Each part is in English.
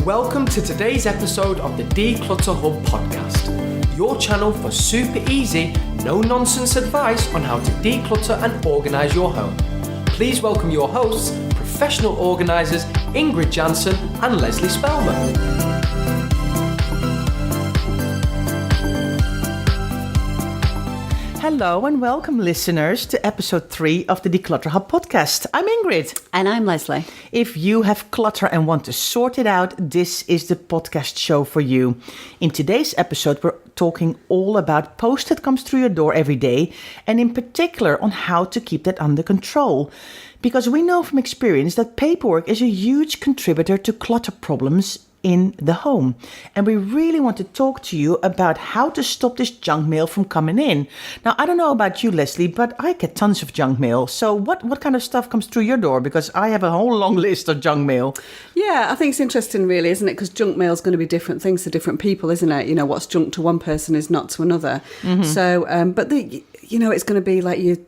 Welcome to today's episode of the Declutter Hub podcast, your channel for super easy, no-nonsense advice on how to declutter and organise your home. Please welcome your hosts, professional organisers Ingrid Jansen and Leslie Spellman. Hello and welcome, listeners, to episode 3 of the Declutter Hub podcast. I'm Ingrid. And I'm Leslie. If you have clutter and want to sort it out, this is the podcast show for you. In today's episode, we're talking all about post that comes through your door every day, and in particular on how to keep that under control. Because we know from experience that paperwork is a huge contributor to clutter problems in the home. And we really want to talk to you about how to stop this junk mail from coming in. Now, I don't know about you, Leslie, but I get tons of junk mail. So what kind of stuff comes through your door? Because I have a whole long list of junk mail. Yeah, I think it's interesting, really, isn't it? Because junk mail is going to be different things to different people, isn't it? You know, what's junk to one person is not to another. Mm-hmm. So, but it's going to be like your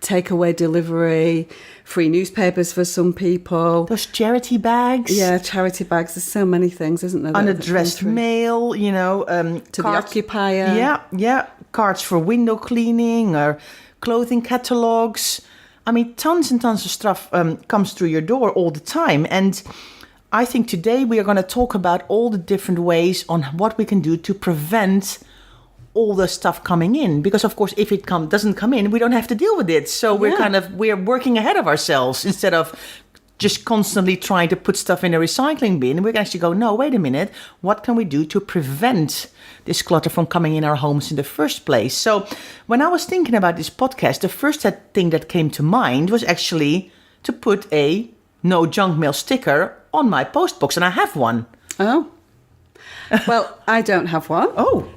takeaway delivery, free newspapers for some people. Those charity bags. Yeah, charity bags. There's so many things, isn't there? Unaddressed mail, to cards, the occupier. Yeah. Cards for window cleaning or clothing catalogs. I mean, tons and tons of stuff comes through your door all the time. And I think today we are going to talk about all the different ways on what we can do to prevent all the stuff coming in, because of course if it doesn't come in, we don't have to deal with it. So we're working ahead of ourselves instead of just constantly trying to put stuff in a recycling bin. We can actually go, no, wait a minute, what can we do to prevent this clutter from coming in our homes in the first place? So when I was thinking about this podcast, the first thing that came to mind was actually to put a no junk mail sticker on my post box, and I have one. Oh, well, I don't have one. Oh.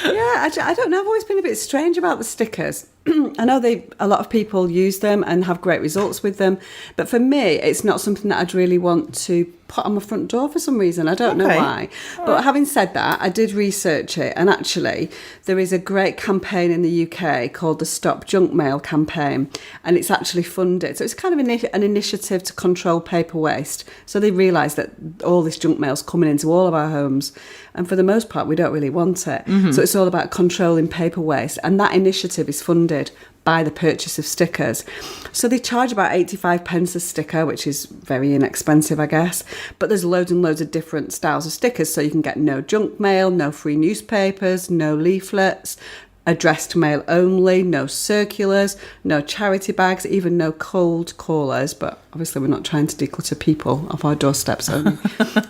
Yeah, I don't know. I've always been a bit strange about the stickers. I know a lot of people use them and have great results with them. But for me, it's not something that I'd really want to put on my front door for some reason. I don't know why. But having said that, I did research it. And actually, there is a great campaign in the UK called the Stop Junk Mail campaign. And it's actually funded. So it's kind of an initiative to control paper waste. So they realise that all this junk mail's coming into all of our homes. And for the most part, we don't really want it. Mm-hmm. So it's all about controlling paper waste. And that initiative is funded by the purchase of stickers. So they charge about 85 pence a sticker, which is very inexpensive, I guess. But there's loads and loads of different styles of stickers. So you can get no junk mail, no free newspapers, no leaflets, addressed mail only, no circulars, no charity bags, even no cold callers. But obviously we're not trying to declutter people off our doorsteps,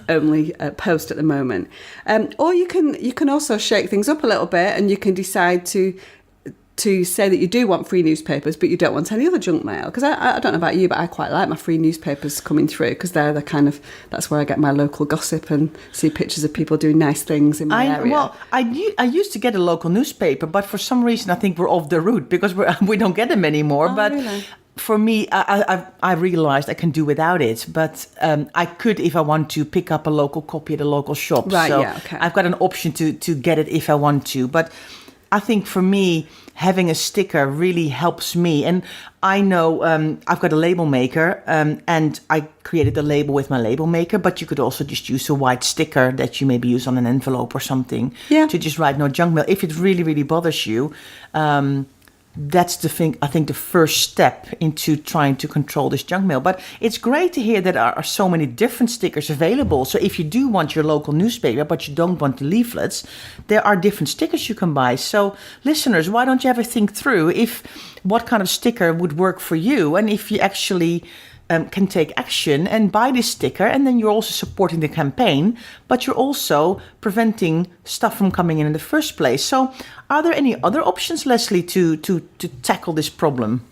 only post at the moment. Or you can also shake things up a little bit, and you can decide to say that you do want free newspapers, but you don't want any other junk mail. Because I don't know about you, but I quite like my free newspapers coming through, because that's where I get my local gossip and see pictures of people doing nice things in my area. Well, I used to get a local newspaper, but for some reason I think we're off the route because we don't get them anymore. But really? For me, I realized I can do without it, but I could, if I want to, pick up a local copy at a local shop. Right, so yeah, okay. I've got an option to get it if I want to. But I think for me, having a sticker really helps me. And I know I've got a label maker, and I created the label with my label maker, but you could also just use a white sticker that you maybe use on an envelope or something to just write no junk mail. If it really, really bothers you, that's the thing. I think the first step into trying to control this junk mail. But it's great to hear that there are so many different stickers available. So if you do want your local newspaper, but you don't want the leaflets, there are different stickers you can buy. So listeners, why don't you ever think through what kind of sticker would work for you, and if you actually can take action and buy this sticker, and then you're also supporting the campaign, but you're also preventing stuff from coming in the first place. So are there any other options, Leslie, to tackle this problem?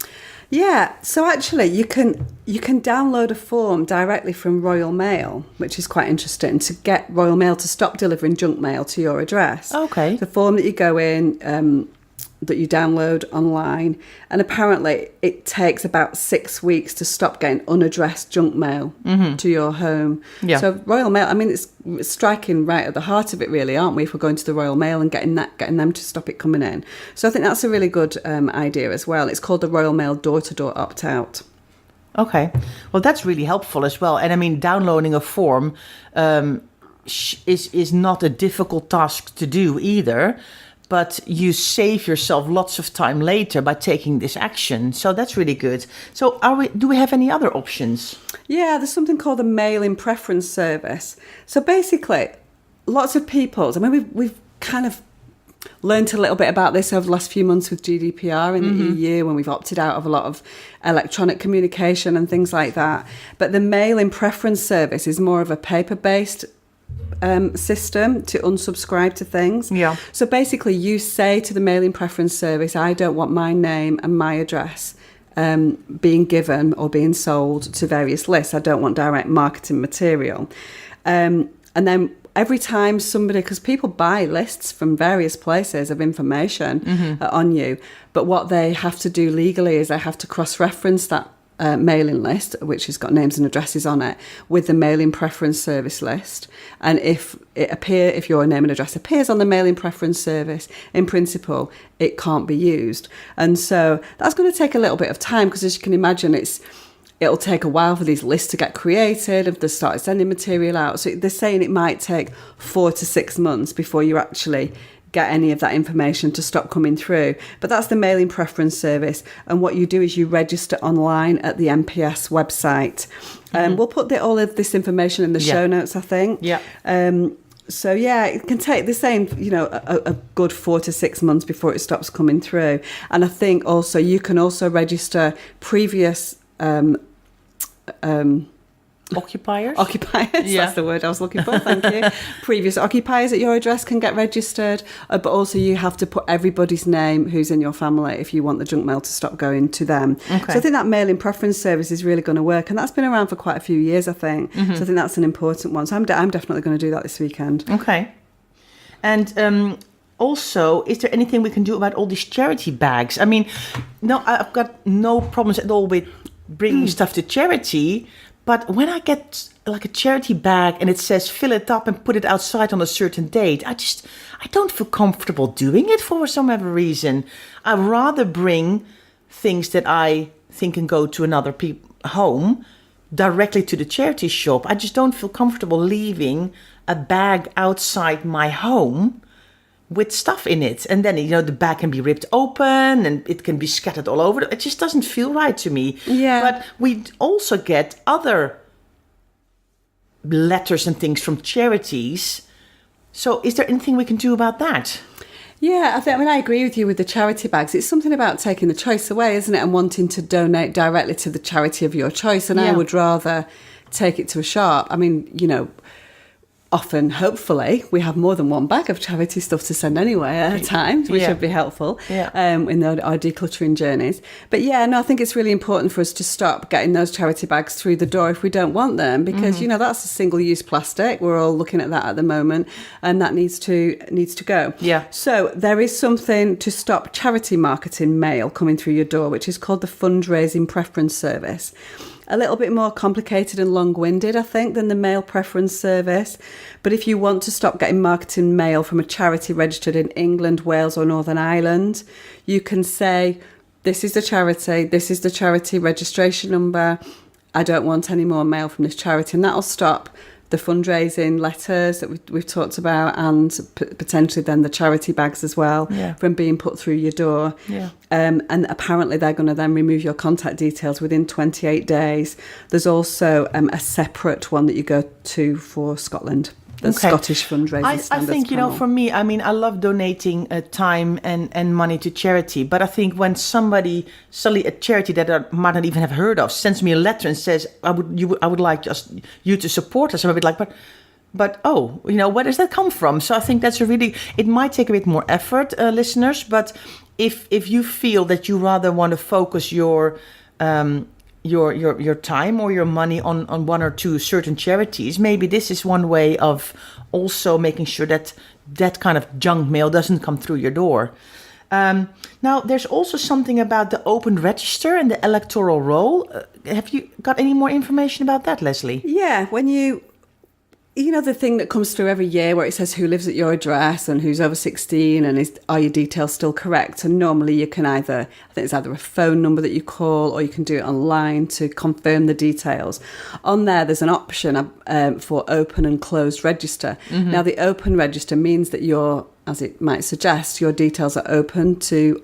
Yeah, so actually you can download a form directly from Royal Mail, which is quite interesting, to get Royal Mail to stop delivering junk mail to your address. Okay. The form that you go in, that you download online, and apparently it takes about 6 weeks to stop getting unaddressed junk mail to your home. Yeah. So Royal Mail, I mean, it's striking right at the heart of it, really, aren't we? If we're going to the Royal Mail and getting them to stop it coming in. So I think that's a really good idea as well. It's called the Royal Mail door-to-door opt-out. Okay. Well, that's really helpful as well. And I mean, downloading a form is not a difficult task to do either. But you save yourself lots of time later by taking this action. So that's really good. So do we have any other options? Yeah, there's something called the Mailing Preference Service. So basically, lots of people, I mean, we've kind of learned a little bit about this over the last few months with GDPR in the EU, when we've opted out of a lot of electronic communication and things like that. But the Mailing Preference Service is more of a paper-based system to unsubscribe to things. Yeah. So basically, you say to the Mailing Preference Service, I don't want my name and my address being given or being sold to various lists. I don't want direct marketing material. And then every time somebody, because people buy lists from various places of information on you, but what they have to do legally is they have to cross-reference that mailing list, which has got names and addresses on it, with the Mailing Preference Service list. And if your name and address appears on the Mailing Preference Service, in principle, it can't be used. And so that's going to take a little bit of time, because as you can imagine, it'll take a while for these lists to get created, if they start sending material out. So they're saying it might take 4 to 6 months before you actually get any of that information to stop coming through. But that's the Mailing Preference Service. And what you do is you register online at the MPS website. We'll put all of this information in the show notes, I think. Yeah. So yeah, it can take, they're saying, a good 4 to 6 months before it stops coming through. And I think also you can also register previous Occupiers? That's the word I was looking for, thank you. Previous occupiers at your address can get registered, but also you have to put everybody's name who's in your family if you want the junk mail to stop going to them. Okay. So I think that Mailing Preference Service is really going to work, and that's been around for quite a few years, I think. So I think that's an important one. So I'm definitely going to do that this weekend. Okay. And also, is there anything we can do about all these charity bags? I mean, no, I've got no problems at all with bringing stuff to charity. But when I get like a charity bag and it says fill it up and put it outside on a certain date, I don't feel comfortable doing it for some other reason. I'd rather bring things that I think can go to another home directly to the charity shop. I just don't feel comfortable leaving a bag outside my home with stuff in it. And then, the bag can be ripped open and it can be scattered all over. It just doesn't feel right to me. Yeah. But we also get other letters and things from charities. So is there anything we can do about that? Yeah, I agree with you with the charity bags. It's something about taking the choice away, isn't it? And wanting to donate directly to the charity of your choice. And I would rather take it to a shop. I mean, often, hopefully, we have more than one bag of charity stuff to send anyway at a time, which would be helpful in our decluttering journeys. But I think it's really important for us to stop getting those charity bags through the door if we don't want them, because, that's a single-use plastic. We're all looking at that at the moment, and that needs to go. Yeah. So there is something to stop charity marketing mail coming through your door, which is called the Fundraising Preference Service. A little bit more complicated and long-winded, I think, than the Mail Preference Service. But if you want to stop getting marketing mail from a charity registered in England, Wales or Northern Ireland, you can say, this is the charity registration number. I don't want any more mail from this charity. And that'll stop the fundraising letters that we've talked about, and potentially then the charity bags as well from being put through your door. Yeah. And apparently they're going to then remove your contact details within 28 days. There's also a separate one that you go to for Scotland. The Scottish Fundraising Standards I think, Panel. for me, I love donating time and money to charity. But I think when suddenly a charity that I might not even have heard of sends me a letter and says, I would like just you to support us, I'm a bit like, but where does that come from? So I think that's it might take a bit more effort, listeners. But if you feel that you rather want to focus your time or your money on one or two certain charities, maybe this is one way of also making sure that kind of junk mail doesn't come through your door. Now, there's also something about the open register and the electoral roll. Have you got any more information about that, Leslie? Yeah, when you you know, the thing that comes through every year where it says who lives at your address and who's over 16 and are your details still correct? And normally you can I think it's either a phone number that you call or you can do it online to confirm the details. On there's an option for open and closed register. Mm-hmm. Now, the open register means that as it might suggest, your details are open to,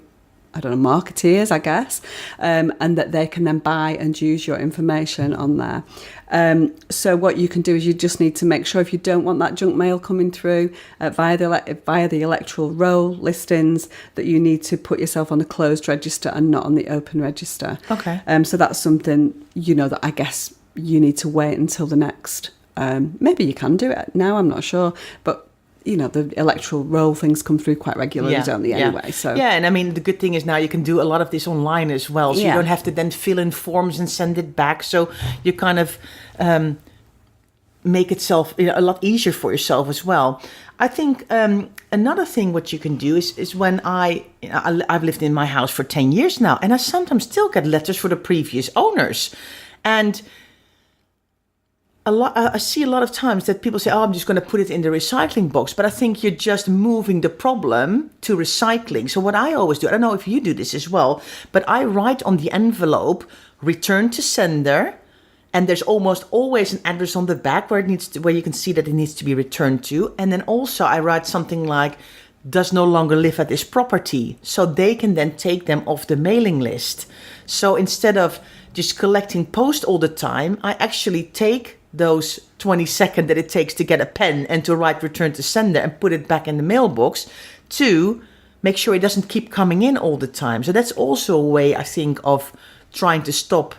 I don't know, marketeers, I guess, and that they can then buy and use your information on there. So what you can do is you just need to make sure, if you don't want that junk mail coming through via the electoral roll listings, that you need to put yourself on the closed register and not on the open register. Okay. So that's something, you know, that I guess you need to wait until the next. Maybe you can do it now, I'm not sure, but you know, the electoral roll things come through quite regularly, don't they, anyway? So and I mean, the good thing is now you can do a lot of this online as well, so you don't have to then fill in forms and send it back. So you kind of make itself a lot easier for yourself as well. I think another thing what you can do is when I've lived in my house for 10 years now, and I sometimes still get letters for the previous owners, and I see a lot of times that people say, I'm just going to put it in the recycling box. But I think you're just moving the problem to recycling. So what I always do, I don't know if you do this as well, but I write on the envelope, return to sender. And there's almost always an address on the back where you can see that it needs to be returned to. And then also I write something like, does no longer live at this property. So they can then take them off the mailing list. So instead of just collecting post all the time, I actually take those 20 seconds that it takes to get a pen and to write return to sender and put it back in the mailbox to make sure it doesn't keep coming in all the time. So that's also a way, I think, of trying to stop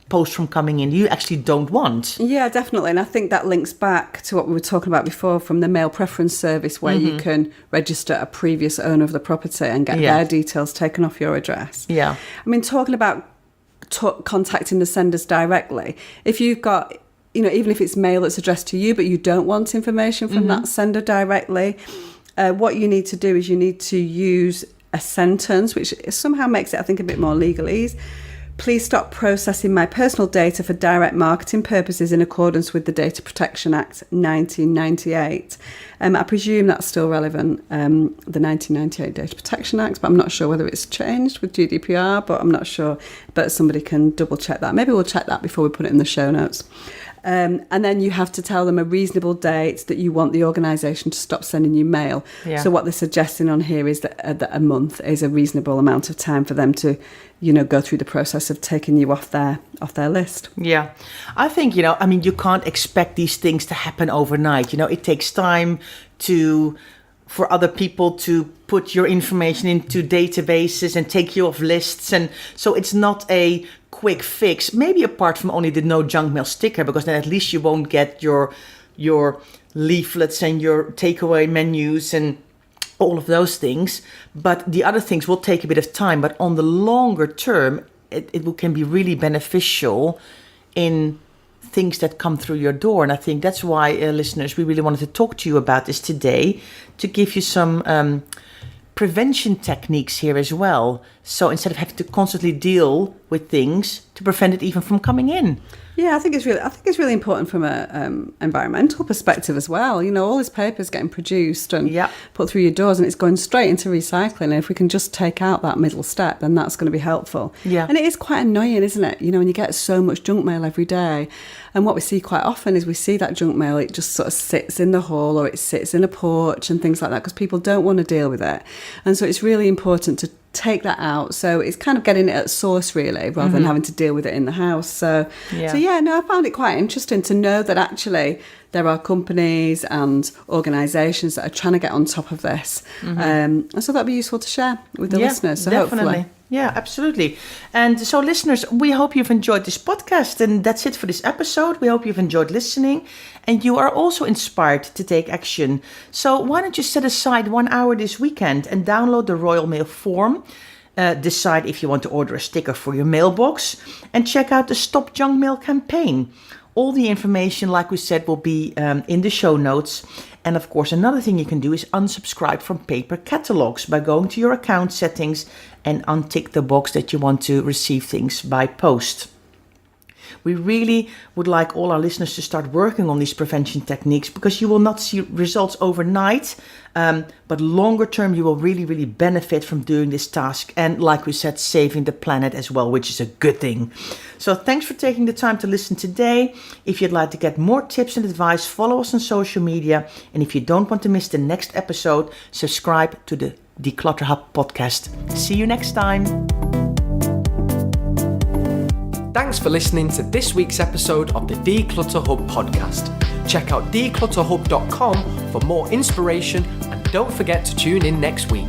posts from coming in you actually don't want. Yeah, definitely. And I think that links back to what we were talking about before from the mail preference service, where you can register a previous owner of the property and get their details taken off your address. Yeah. I mean, talking about contacting the senders directly, if you've got, you know, even if it's mail that's addressed to you, but you don't want information from that sender directly, what you need to do is you need to use a sentence, which somehow makes it, I think, a bit more legalese. Please stop processing my personal data for direct marketing purposes in accordance with the Data Protection Act 1998. I presume that's still relevant, the 1998 Data Protection Act, but I'm not sure whether it's changed with GDPR, but I'm not sure. But somebody can double check that. Maybe we'll check that before we put it in the show notes. And then you have to tell them a reasonable date that you want the organisation to stop sending you mail. Yeah. So what they're suggesting on here is that a month is a reasonable amount of time for them to, you know, go through the process of taking you off their list. Yeah, I think, you know, I mean, you can't expect these things to happen overnight. You know, it takes time for other people to put your information into databases and take you off lists. And so it's not a quick fix, maybe apart from only the no junk mail sticker, because then at least you won't get your leaflets and your takeaway menus and all of those things. But the other things will take a bit of time. But on the longer term, it can be really beneficial in things that come through your door. And I think that's why, listeners, we really wanted to talk to you about this today, to give you some prevention techniques here as well. So instead of having to constantly deal with things, to prevent it even from coming in. Yeah, I think it's really important from a environmental perspective as well. You know, all this paper is getting produced and put through your doors, and it's going straight into recycling. And if we can just take out that middle step, then that's going to be helpful. Yeah. And it is quite annoying, isn't it? You know, when you get so much junk mail every day, and what we see quite often is we see that junk mail, it just sort of sits in the hall or it sits in a porch and things like that, because people don't want to deal with it. And so it's really important to take that out. So it's kind of getting it at source, really, rather than having to deal with it in the house. So I found it quite interesting to know that actually there are companies and organisations that are trying to get on top of this. And so that'd be useful to share with the listeners. So definitely. Hopefully. Yeah, absolutely. And so, listeners, we hope you've enjoyed this podcast. And that's it for this episode. We hope you've enjoyed listening and you are also inspired to take action. So why don't you set aside 1 hour this weekend and download the Royal Mail form. Decide if you want to order a sticker for your mailbox and check out the Stop Junk Mail campaign. All the information, like we said, will be in the show notes. And of course, another thing you can do is unsubscribe from paper catalogs by going to your account settings and untick the box that you want to receive things by post. We really would like all our listeners to start working on these prevention techniques, because you will not see results overnight, but longer term you will really, really benefit from doing this task. And like we said, saving the planet as well, which is a good thing. So thanks for taking the time to listen today. If you'd like to get more tips and advice, follow us on social media. And if you don't want to miss the next episode, subscribe to the Declutter Hub podcast. See you next time. Thanks for listening to this week's episode of the Declutter Hub podcast. Check out declutterhub.com for more inspiration, and don't forget to tune in next week.